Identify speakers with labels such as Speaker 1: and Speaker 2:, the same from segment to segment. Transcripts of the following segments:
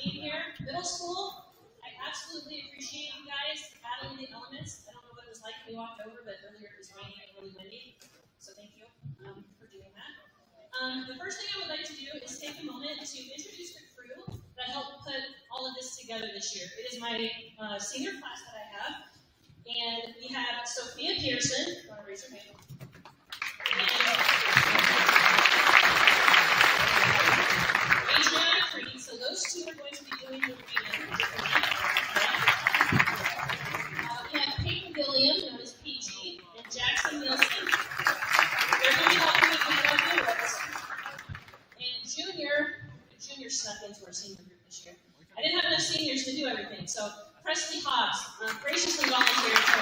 Speaker 1: being here. Middle school, I absolutely appreciate you guys battling the elements. I don't know what it was like when we walked over, but earlier it was raining and really windy. So thank you for doing that. The first thing I would like to do is take a moment to introduce the crew that helped put all of this together this year. It is my senior class that I have. And we have Sophia Pearson. You want to raise your hand? Adriana Creed. So those two are going to be doing the reading. We have Peyton William, known as PG, and Jackson Nielsen. They're going to be helping me with our lyrics. And Junior snuck into our senior group this year. I didn't have enough seniors to do everything, so Presley Hobbs graciously volunteered for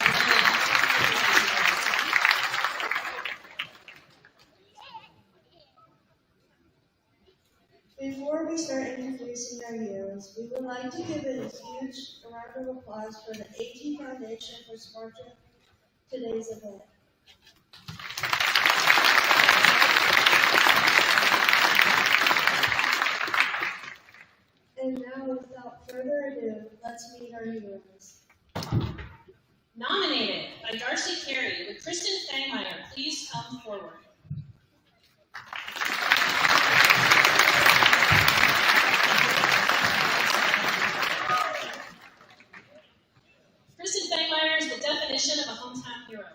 Speaker 2: Before we start introducing our heroes, we would like to give it a huge round of applause for the AG Foundation for sponsoring today's event. And now, without further ado, let's meet our heroes.
Speaker 1: Nominated by Darcy Carey, would Kristen Fangmeyer please come forward? Kristen Fangmeyer is the definition of a hometown hero.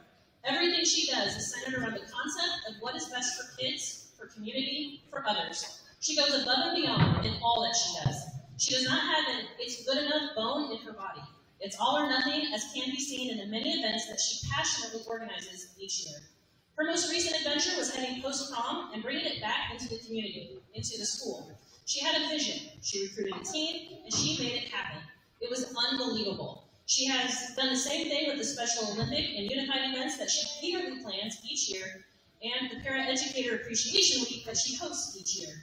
Speaker 1: Everything she does is centered around the concept of what is best for kids, for community, for others. She goes above and beyond in all that she does. She does not have an "it's good enough" bone in her body. It's all or nothing, as can be seen in the many events that she passionately organizes each year. Her most recent adventure was heading post-prom and bringing it back into the community, into the school. She had a vision, she recruited a team, and she made it happen. It was unbelievable. She has done the same thing with the Special Olympic and Unified events that she eagerly plans each year, and the Para-Educator Appreciation Week that she hosts each year.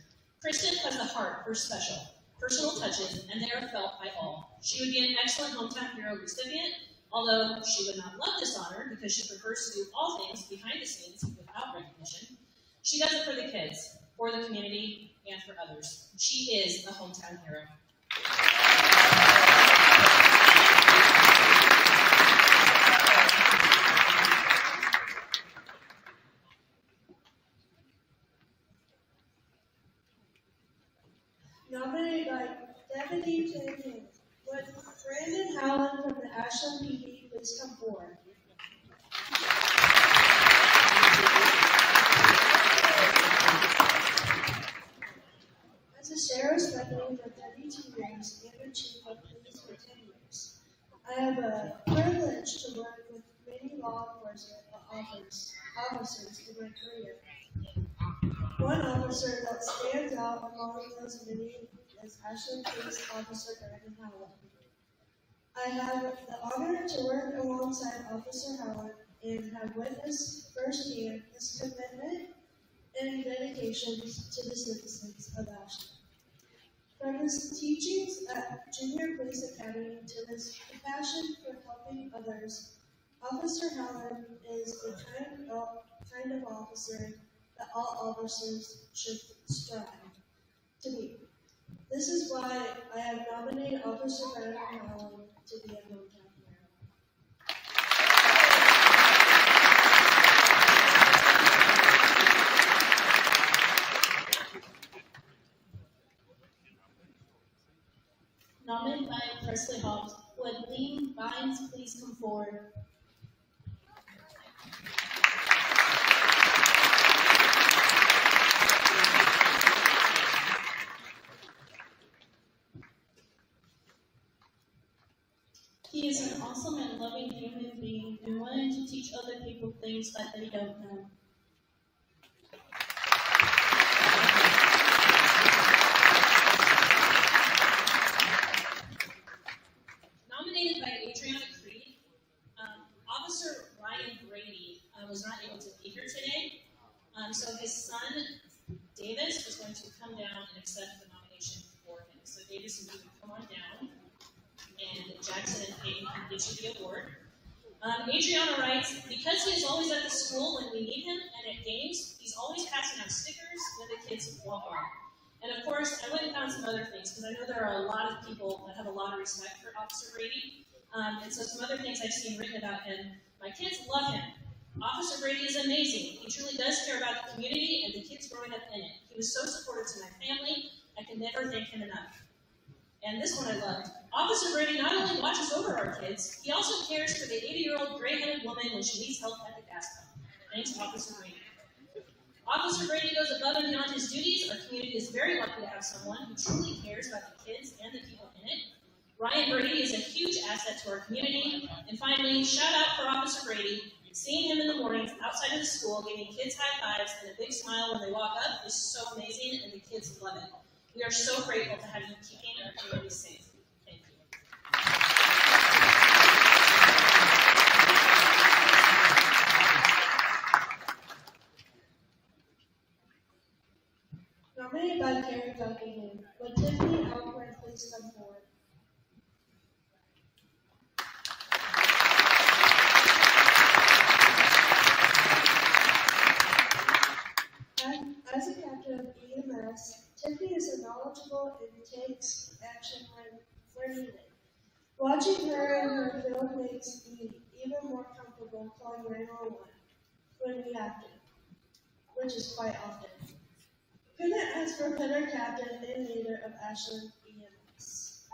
Speaker 1: Kristen has the heart for special, personal touches, and they are felt by all. She would be an excellent hometown hero recipient, although she would not love this honor because she prefers to do all things behind the scenes without recognition. She does it for the kids, for the community, and for others. She is a hometown hero.
Speaker 2: Nominated by Deputy Champion, would Brandon Howland from the Ashland PD please come forward? As a sheriff spectator for 32 years and the chief of police for 10 years, I have a privilege to work with many law enforcement officers in my career. One officer that stands out among those many is Ashland Police Officer Brandon Howland. I have the honor to work alongside Officer Howland and have witnessed firsthand his commitment and dedication to the citizens of Ashland. From his teachings at Junior Police Academy to his passion for helping others, Officer Howland is the kind of officer that all officers should strive to be. This is why I have nominated Officer Brandon Howland to be a hometown hero.
Speaker 1: Nominated by Presley Hobbs, would Lee Vines please come forward? He is an awesome and loving human being and wanting to teach other people things that they don't know. Nominated by Adriana Creed, Officer Ryan Brady was not able to be here today, so his son, Davis, is going to come down and accept the nomination for him. So Davis, if you can come on down, and Jackson and Peyton can get you the award. Adriana writes, because he is always at the school when we need him and at games, he's always passing out stickers when the kids walk on. And of course, I went and found some other things, because I know there are a lot of people that have a lot of respect for Officer Brady. And so some other things I've seen written about him. My kids love him. Officer Brady is amazing. He truly does care about the community and the kids growing up in it. He was so supportive to my family. I can never thank him enough. And this one I loved. Officer Brady not only watches over our kids, he also cares for the 80-year-old gray-headed woman when she needs help at the gas pump. Thanks, Officer Brady. Officer Brady goes above and beyond his duties. Our community is very lucky to have someone who truly cares about the kids and the people in it. Ryan Brady is a huge asset to our community. And finally, shout out for Officer Brady. Seeing him in the mornings outside of the school, giving kids high fives and a big smile when they walk up is so amazing, and the kids love it. We are so grateful to have you keeping our community safe. Thank
Speaker 2: you. Nominated by Karen Buckingham, would Tiffany Alcorn please come forward? As a captain of EMS, Tiffany is knowledgeable and takes action when needed. Watching her in her field makes me even more comfortable calling 911 when we have to, which is quite often. Couldn't ask for a better captain and leader of Ashland EMS.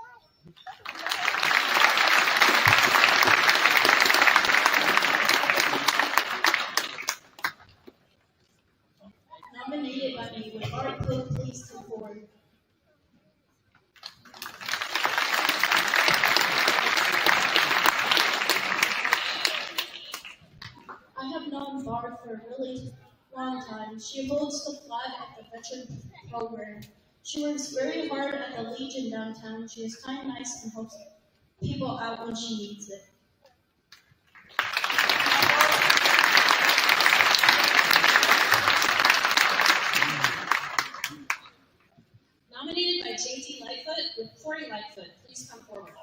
Speaker 2: Nominated by me, would Art Cook please come forward? I have known Barb for a really long time. She holds the flag at the veteran program. She works very hard at the Legion downtown. She is kind, nice, and helps people out when she needs it.
Speaker 1: Nominated by J.T. Lightfoot, with Corey Lightfoot. Please come forward.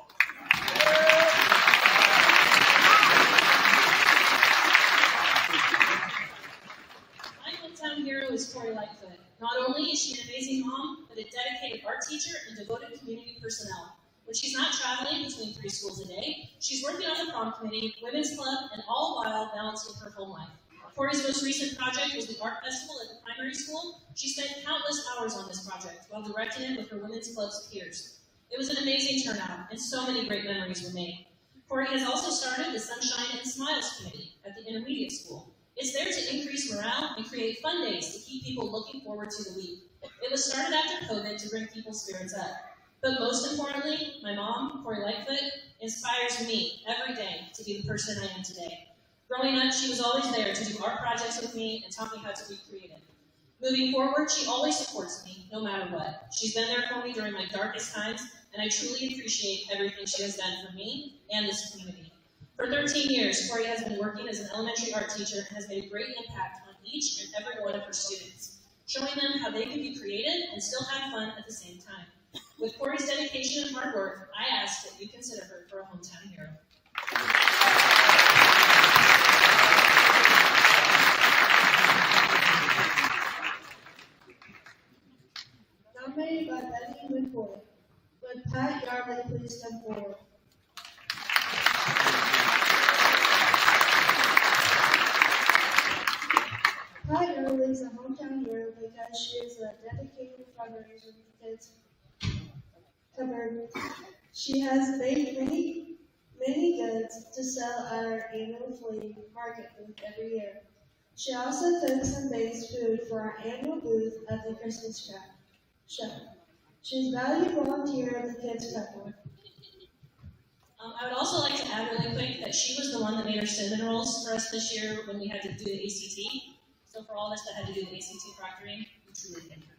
Speaker 1: My hometown hero is Corey Lightfoot. Not only is she an amazing mom, but a dedicated art teacher and devoted community personnel. When she's not traveling between 3 schools a day, she's working on the prom committee, women's club, and all while balancing her home life. Corey's most recent project was the art festival at the primary school. She spent countless hours on this project while directing it with her women's club's peers. It was an amazing turnout, and so many great memories were made. Corey has also started the Sunshine and Smiles Committee at the intermediate school. It's there to increase morale and create fun days to keep people looking forward to the week. It was started after COVID to bring people's spirits up. But most importantly, my mom, Corey Lightfoot, inspires me every day to be the person I am today. Growing up, she was always there to do art projects with me and taught me how to be creative. Moving forward, she always supports me, no matter what. She's been there for me during my darkest times, and I truly appreciate everything she has done for me and this community. For 13 years, Corey has been working as an elementary art teacher and has made a great impact on each and every one of her students, showing them how they can be creative and still have fun at the same time. With Corey's dedication and hard work, I ask that you consider her for a hometown hero.
Speaker 2: Nominated by Betty McCoy, would Pat Yardley please come forward? Pat Yardley is a hometown hero because she is a dedicated fundraiser for kids covered. She has made many goods to sell at our annual flea market booth every year. She also cooks and bakes food for our annual booth at the Christmas show. She's a valued volunteer at the Kids Pepper.
Speaker 1: I would also like to add really quick that she was the one that made our cinnamon rolls for us this year when we had to do the ACT. So for all of us that had to do the ACT proctoring, we truly thank her.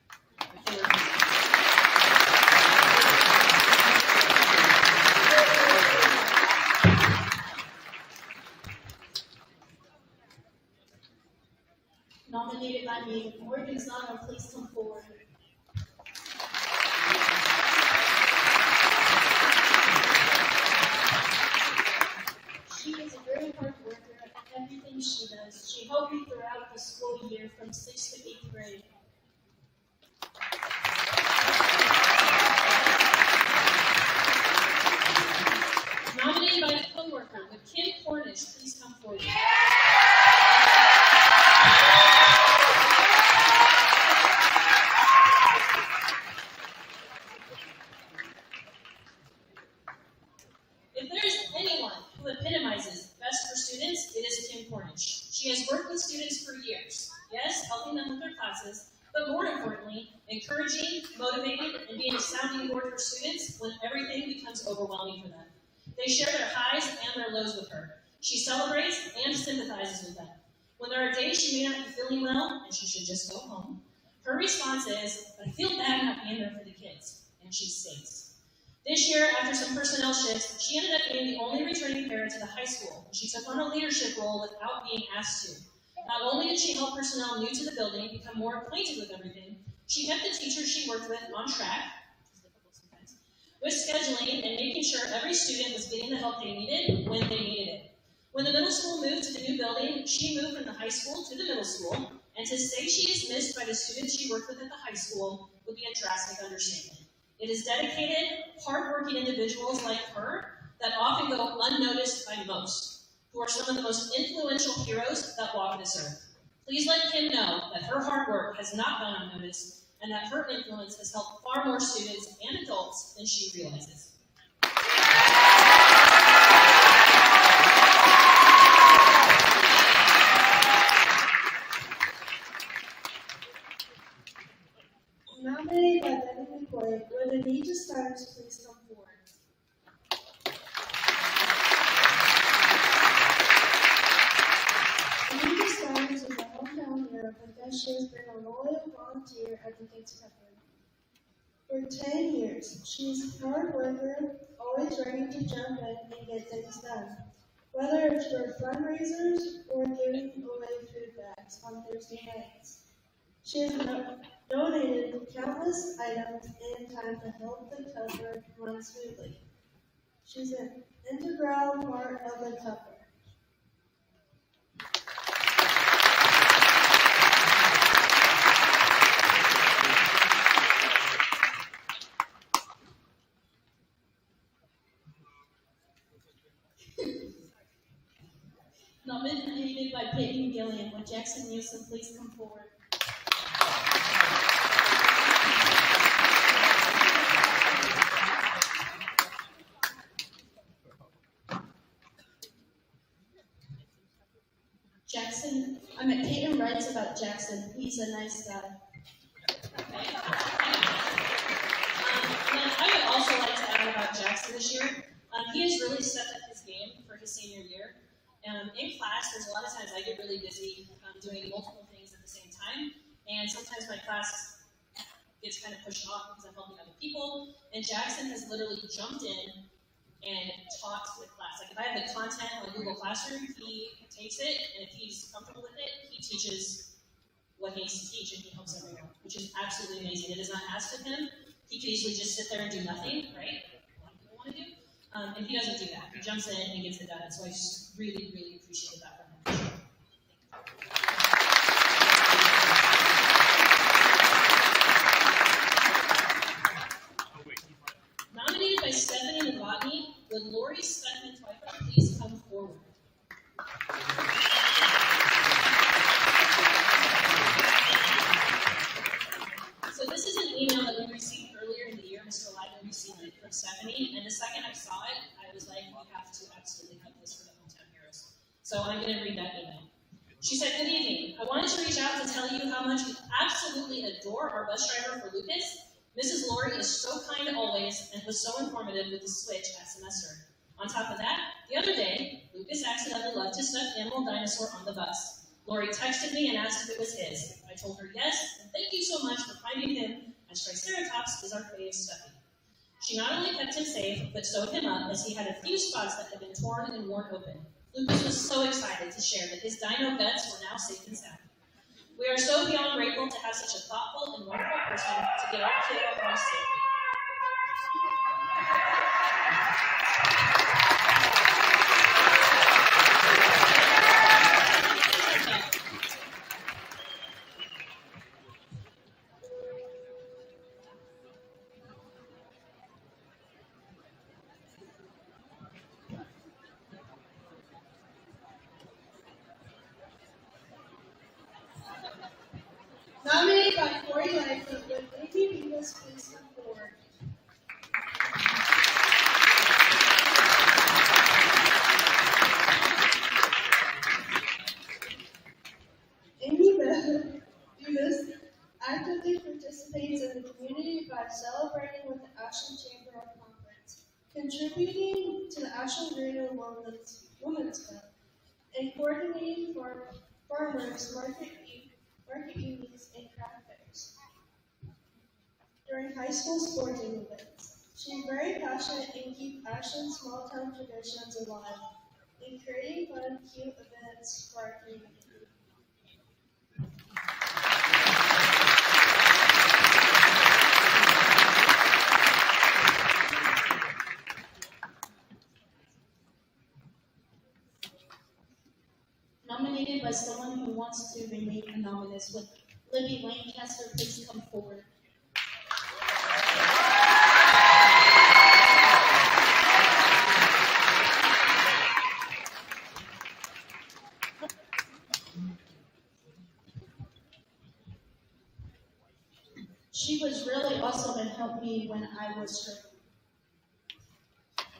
Speaker 2: Nominated by me, Morgan Zano, please come forward. She is a very hard worker at everything she does. She helped me throughout the school year from 6th to 8th grade.
Speaker 1: worker, would Kim Cornish please come forward? If there is anyone who epitomizes best for students, it is Kim Cornish. She has worked with students for years, yes, helping them with their classes, but more importantly, encouraging, motivating, and being a sounding board for students when everything becomes overwhelming for them. They share their highs and their lows with her. She celebrates and sympathizes with them. When there are days she may not be feeling well and she should just go home, her response is, "I feel bad not being there for the kids," and she stays. This year, after some personnel shifts, she ended up being the only returning parent to the high school, and she took on a leadership role without being asked to. Not only did she help personnel new to the building become more acquainted with everything, she kept the teachers she worked with on track, which is difficult sometimes, with scheduling and making sure every student was getting the help they needed when they needed it. When the middle school moved to the new building, she moved from the high school to the middle school, and to say she is missed by the students she worked with at the high school would be a drastic understatement. It is dedicated, hardworking individuals like her that often go unnoticed by most, who are some of the most influential heroes that walk this earth. Please let Kim know that her hard work has not gone unnoticed and that her influence has helped far more students and adults than she realizes.
Speaker 2: Nominated by Benjamin Boyd, would Anita Stearns please come forward? Anita Stearns is a hometown hero because she has been a loyal volunteer at the Kids Company. For 10 years, she's a hard worker, always ready to jump in and get things done. Whether it's for fundraisers or giving away food bags on Thursday nights. She has donated countless items and time to help the cover run smoothly. She's an integral part of the cover.
Speaker 1: Nominated by Peyton Gilliam, would Jackson Nielsen please come forward?
Speaker 3: Jackson, Peyton writes about Jackson. He's a nice guy.
Speaker 1: I would also like to add about Jackson this year. He has really stepped up his game for his senior year. In class, there's a lot of times I get really busy doing multiple things at the same time, and sometimes my class gets kind of pushed off because I'm helping other people, and Jackson has literally jumped in and taught the class. Like if I have the content on Google Classroom, he takes it, and if he's comfortable with it, he teaches what he needs to teach, and he helps everyone, which is absolutely amazing. It is not asked of him. He could easily just sit there and do nothing, right? A lot of people want to do. And he doesn't do that. He jumps in and gets it done. So I just really, really appreciate that from him. Nominated by Stephanie Novotny, would Lori Speckman-Twyford please come forward? So this is an email that we received earlier in the year. Mr. Lyden received it from Stephanie, and the second I saw it, I was like, we have to absolutely have this for the Hometown Heroes. So I'm going to read that email. She said, "Good evening. I wanted to reach out to tell you how much we absolutely adore our bus driver for Lucas. Mrs. Lori is so kind always and was so informative with the switch at semester. On top of that, the other day, Lucas accidentally left his stuffed animal dinosaur on the bus. Lori texted me and asked if it was his. I told her yes, and thank you so much for finding him, as Triceratops is our fave stuffy. She not only kept him safe, but sewed him up as he had a few spots that had been torn and worn open. Lucas was so excited to share that his dino guts were now safe and sound. We are so beyond grateful to have such a thoughtful and wonderful person to get our kid home safely."
Speaker 2: contributing to the Ashland-Greenwood Women's Club, and coordinating for farmers market evenings and craft fairs during high school sporting events. She's very passionate in keep Ashland's small town traditions alive in creating fun, cute events for our community.
Speaker 3: Nominated by someone who wants to remain anonymous, would Libby Lancaster please come forward? She was really awesome and helped me when I was struggling.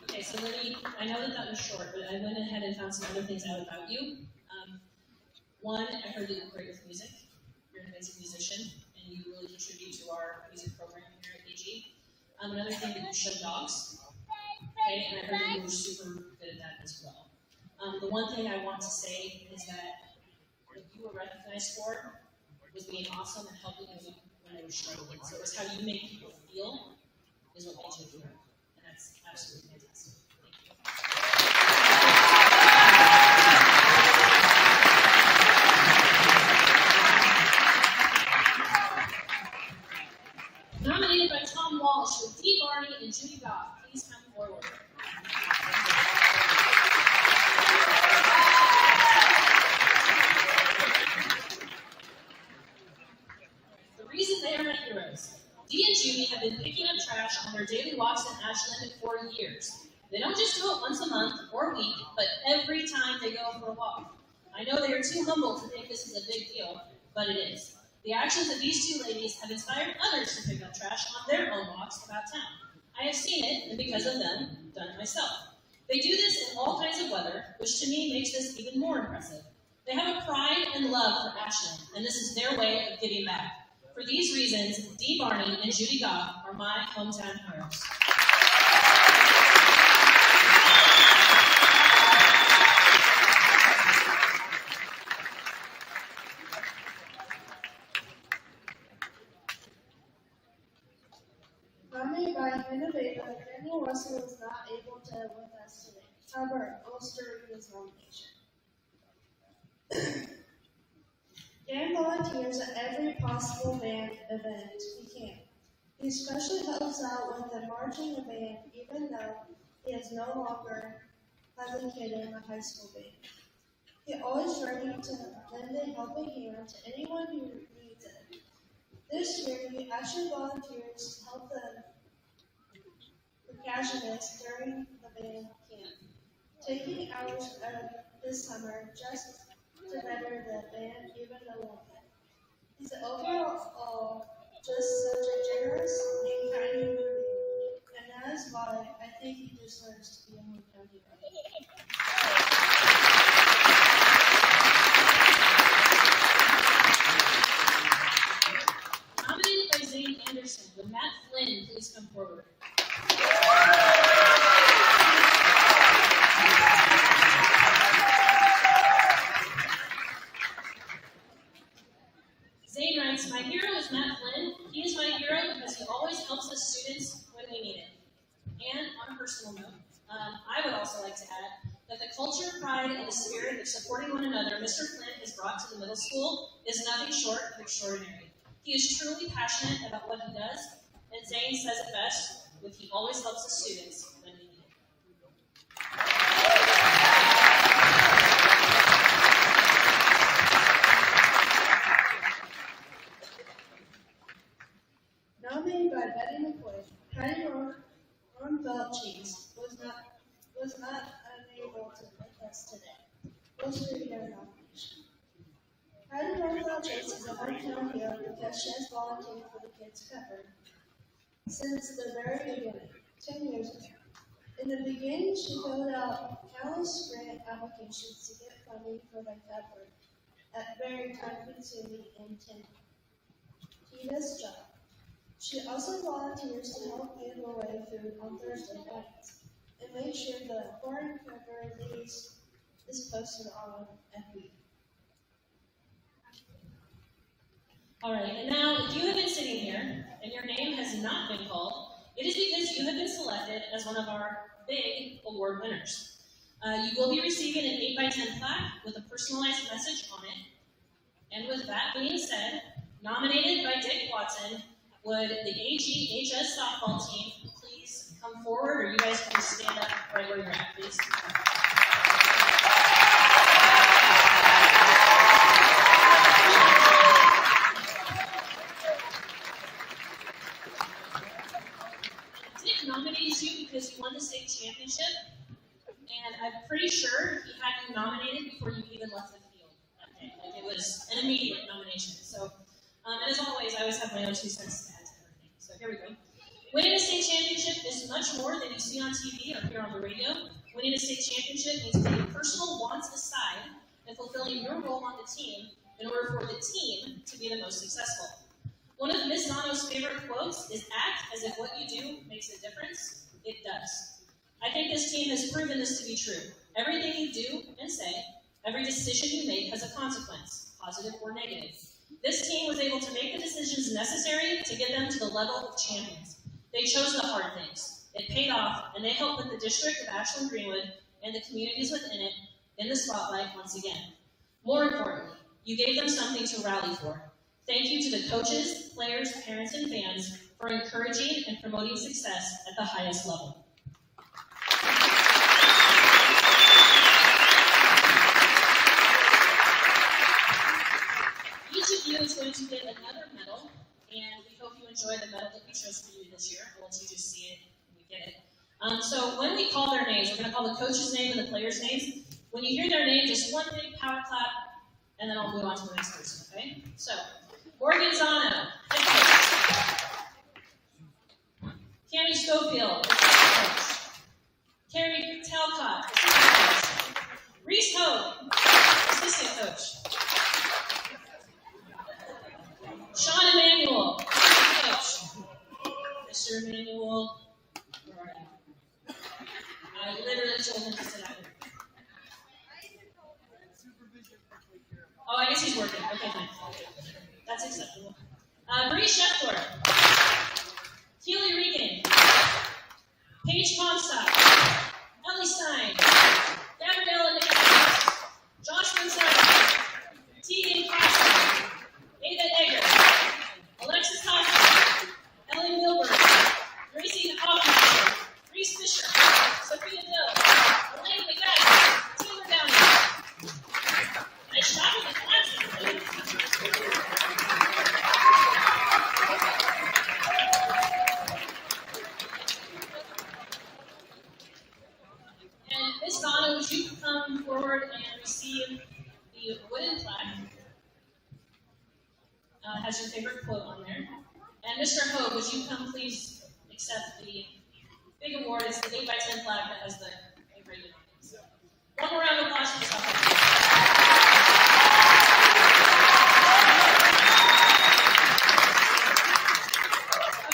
Speaker 1: Okay, so Libby, I know that was short, but I went ahead and found some other things out about you. One, I heard that you're great with music. You're an amazing musician, and you really contribute to our music program here at AG. Another thing that you show dogs. Okay, and I heard that you were super good at that as well. The one thing I want to say is that what you were recognized for was being awesome and helping me when I was struggling. So it's how you make people feel is what makes you feel. And that's absolutely fantastic. Nominated by Tom Walsh with Dee Barney and Judy Goff. Please come forward. The reason they are my heroes. Dee and Judy have been picking up trash on their daily walks in Ashland for years. They don't just do it once a month or week, but every time they go for a walk. I know they are too humble to think this is a big deal, but it is. The actions of these two ladies have inspired others to pick up trash on their own walks about town. I have seen it, and because of them, done it myself. They do this in all kinds of weather, which to me makes this even more impressive. They have a pride and love for Ashland, and this is their way of giving back. For these reasons, Dee Barney and Judy Goff are my hometown heroes.
Speaker 2: Nominated by innovator Daniel Russell was not able to with us today. However, I'll stir his nomination. Dan volunteers at every possible band event he can. He especially helps out with the marching band, even though he is no longer has a kid in the high school band. He always ready to lend a helping hand to anyone who needs it. This year, he actually volunteers to help the percussionists during the band camp, taking hours of this summer just to better the band even a little bit. He's overall just such a generous and kind human being, and that is why I think he deserves to be a hometown hero.
Speaker 1: Nominated by Zane Anderson, would Matt Flynn please come forward? Zane writes, my hero is Matt Flynn. He is my hero because he always helps us students when we need it. And on a personal note, I would also like to add that the culture, pride, and the spirit of supporting one another Mr. Flynn has brought to the middle school is nothing short of extraordinary. He is truly passionate about what he does, and Zane says it best with he always helps the students when we need it.
Speaker 2: Nominated by Betty McCoy, Patty Ron Belt Cheese was not unable to with us today. Let's read their nomination. Patty Ron Belt Cheese is a hometown hero because she has volunteered for the kids covered since the very beginning, 10 years ago. In the beginning, she filled out countless grant applications to get funding for the cover at very time-consuming and tedious job. She also volunteers to help give away food on Thursday nights make sure the horn cover is posted on FB.
Speaker 1: All right, and now if you have been sitting here and your name has not been called, it is because you have been selected as one of our big award winners. You will be receiving an 8x10 plaque with a personalized message on it. And with that being said, nominated by Dick Watson, would the AGHS softball team please come forward, or you guys can stand up right where you're at, please. Dick nominates you because you won the state championship, and I'm pretty sure he had you nominated before you even left the field. Okay, like it was an immediate nomination. So, and as always, I always have my own 2 cents to add to everything. So here we go. Winning a state championship is much more than you see on TV or hear on the radio. Winning a state championship means putting personal wants aside and fulfilling your role on the team in order for the team to be the most successful. One of Ms. Zano's favorite quotes is, "Act as if what you do makes a difference." It does. I think this team has proven this to be true. Everything you do and say, every decision you make has a consequence, positive or negative. This team was able to make the decisions necessary to get them to the level of champions. They chose the hard things. It paid off, and they helped put the district of Ashland-Greenwood and the communities within it in the spotlight once again. More importantly, you gave them something to rally for. Thank you to the coaches, players, parents, and fans for encouraging and promoting success at the highest level. Each of you is going to get another medal, and we hope you enjoy the medal that we chose for you this year. Once you just see it, you get it. So when we call their names, we're going to call the coach's name and the player's names. When you hear their name, just one big power clap, and then I'll move on to the next person, okay? So, Morgan Zano, head coach. Cammie Schofield, assistant coach. Carrie Talcott, assistant coach. Reese Hogue, assistant coach. Sean Emanuel, coach. Mr. Emanuel, where are you? I literally told him to sit out here. Oh, I guess he's working. Okay, fine. That's acceptable. Bree Scheffler, Keely Regan, Paige Comstock, Ellie Stein, Gabriella Nicholas, Josh Gonzalez, Tegan Carson, Ava Egger, Alexis Hoffman, Ellie Milburn, Gracie Hoffman, Reese Fisher, Sophia Dill, Elaine McGadden, Taylor Downey. Nice job with the classes. And Ms. Donna, would you come forward and receive the wooden plaque? Has your favorite quote on there. And Mr. Hogue, would you come please accept the big award? It's the 8x10 plaque that has the engraving on it. So, one more round of applause for yourself.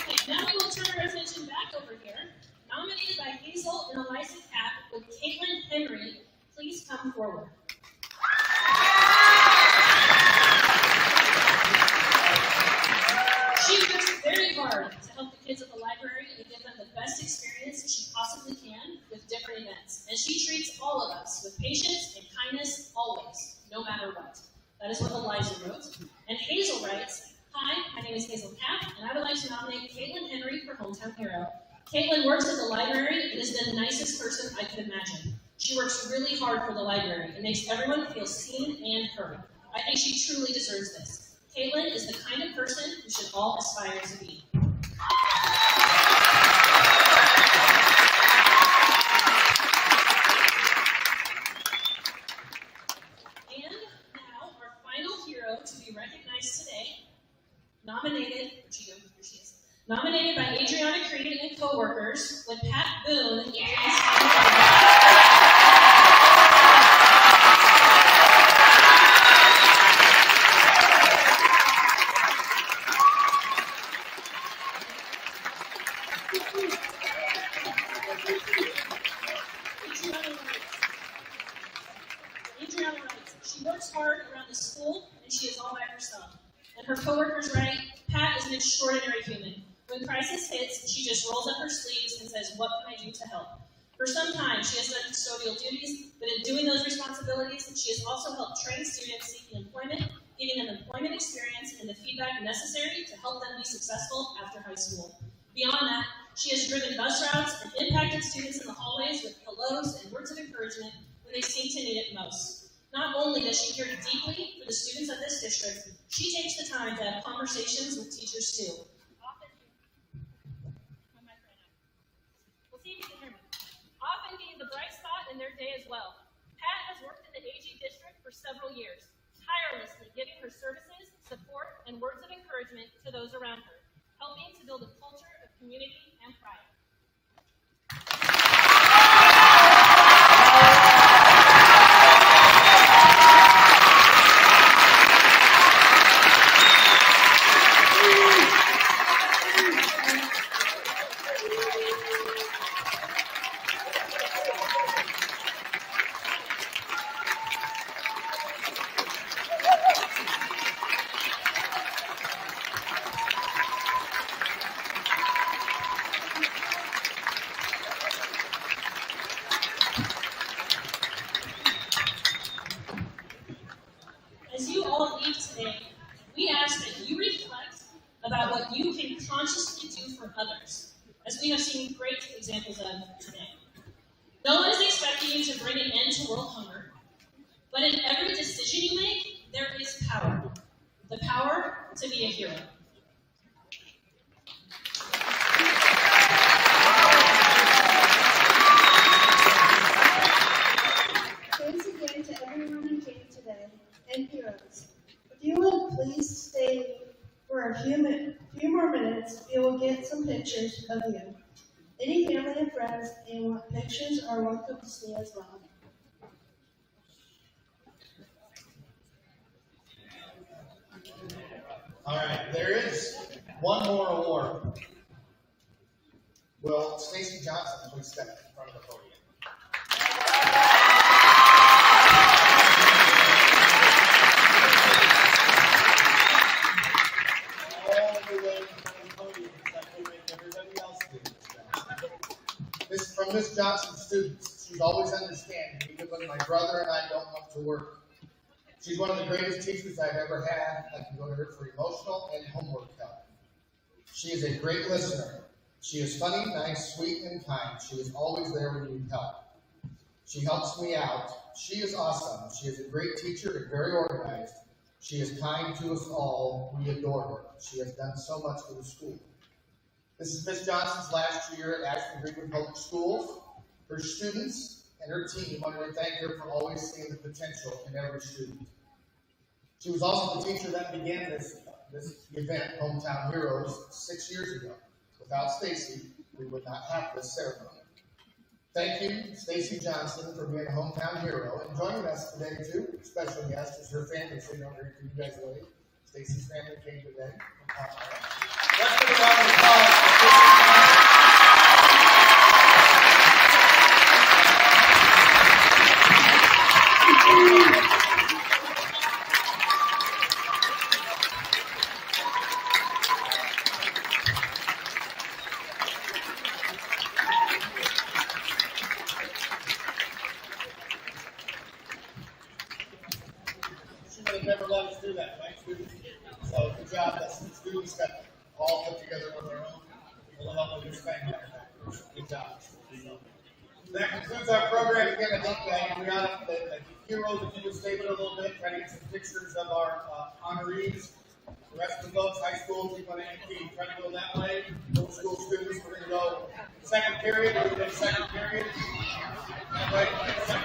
Speaker 1: Okay, now we will turn our attention back over here. Nominated by Hazel and Eliza Kapp, with Caitlin Henry, please come forward. She works very hard to help the kids at the library and give them the best experience she possibly can with different events. And she treats all of us with patience and kindness always, no matter what. That is what Eliza wrote. And Hazel writes, "Hi, my name is Hazel Kapp, and I would like to nominate Caitlin Henry for Hometown Hero. Caitlin works at the library and is the nicest person I could imagine. She works really hard for the library and makes everyone feel seen and heard. I think she truly deserves this. Caitlin is the kind of person we should all aspire to be." And now, our final hero to be recognized today, nominated by Adriana Creed and co-workers, with Pat Boone. the school, and she is all by herself. And her coworkers write, Pat is an extraordinary human. When crisis hits, she just rolls up her sleeves and says, what can I do to help? For some time, she has done custodial duties, but in doing those responsibilities, she has also helped train students seeking employment, giving them employment experience and the feedback necessary to help them be successful after high school. Beyond that, she has driven bus routes and impacted students in the hallways with hellos and words of encouragement when they seem to need it most. Not only does she care deeply for the students of this district, she takes the time to have conversations with teachers too. Often being the bright spot in their day as well. Pat has worked in the AG district for several years, tirelessly giving her services, support, and words of encouragement to those around her, helping to build a culture of community and pride. As you all leave today, we ask that you reflect about what you can consciously do for others, as we have seen great examples of today. No one is expecting you to bring an end to world hunger, but in every decision you make, there is power. The power to be a hero.
Speaker 2: Thanks again to everyone who came today, and heroes. If you would please stay for a few more minutes, we will get some pictures of you. Any family and friends and want pictures are welcome to stay as well.
Speaker 4: All right, there is one more award. Will Stacy Johnson please step in front of the podium? All the way from the podium, exactly like everybody else did. This from Miss Johnson's students. She's always understanding, even when my brother and I don't want to work. She's one of the greatest teachers I've ever had. I can go to her for emotional and homework help. She is a great listener. She is funny, nice, sweet, and kind. She is always there when you need help. She helps me out. She is awesome. She is a great teacher and very organized. She is kind to us all. We adore her. She has done so much for the school. This is Miss Johnson's last year at Ashland-Greenwood Public Schools. Her students and her team wanted to thank her for always seeing the potential in every student. She was also the teacher that began this event, Hometown Heroes, 6 years ago. Without Stacy, we would not have this ceremony. Thank you, Stacy Johnson, for being a hometown hero. And joining us today, too, special guest is her family sitting over here for you guys today. Stacy's family came today. Let's give a round of applause for Stacy. She would have never let us do that, right, students? So good job. That's the students that all put together on their own. We'll help them expand that. Good job. That concludes our program. Again, I think we got the heroes, if you would stay with a little bit, try to get some pictures of our honorees. The rest of the folks, high school, keep on AMP, try to go that way. Middle school students, we're going to go second period. We're going to go second period. Right, second